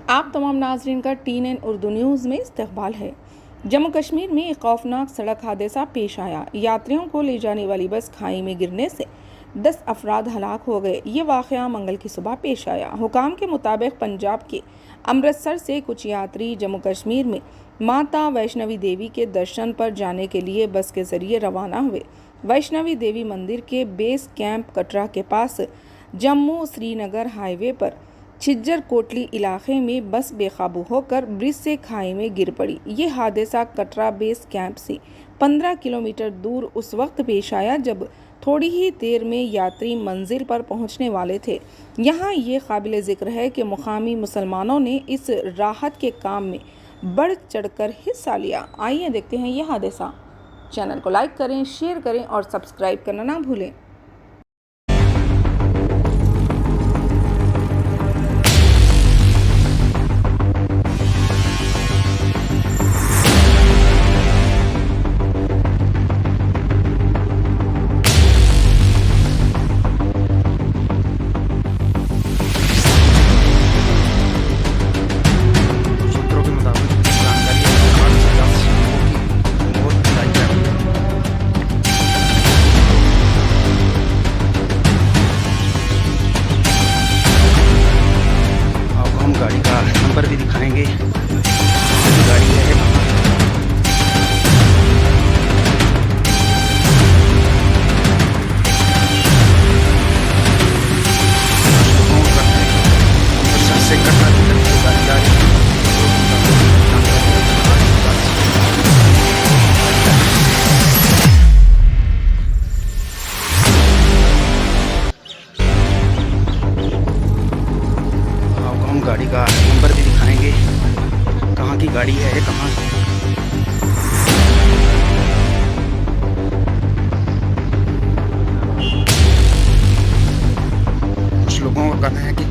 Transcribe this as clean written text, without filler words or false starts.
आप तमाम नाजरीन का TN उर्दू न्यूज़ में इस्तकबाल है। जम्मू कश्मीर में एक खौफनाक सड़क हादसा पेश आया। यात्रियों को ले जाने वाली बस खाई में गिरने से 10 अफराद हलाक हो गए। ये वाक़या मंगल की सुबह पेश आया। हुकाम के मुताबिक पंजाब के अमृतसर से कुछ यात्री जम्मू कश्मीर में माता वैष्णवी देवी के दर्शन पर जाने के लिए बस के ज़रिए रवाना हुए। वैष्णवी देवी मंदिर के बेस कैंप कटरा के पास जम्मू श्रीनगर हाईवे पर छिज्जर कोटली इलाके में बस बेकाबू होकर ब्रिज से खाई में गिर पड़ी। ये हादसा कटरा बेस कैंप से 15 किलोमीटर दूर उस वक्त पेश आया जब थोड़ी ही देर में यात्री मंजिल पर पहुंचने वाले थे। यहाँ ये काबिल ज़िक्र है कि मुकामी मुसलमानों ने इस राहत के काम में बढ़ चढ़कर हिस्सा लिया। आइए देखते हैं ये हादसा। चैनल को लाइक करें, शेयर करें और सब्सक्राइब करना ना भूलें। सूत्रों के मुताबिक जानकारी है कि 8 से 10 लोगों की मौत बताई जा रही है। आपको हम गाड़ी का नंबर भी दिखाएंगे। गाड़ी है अमृतसर से कटरा की तरफ से गाड़ी आ रही है। आपको हम गाड़ी का नंबर भी दिखाएंगे। कहाँ की गाड़ी है, कहाँ कुछ लोगों का कहना है कि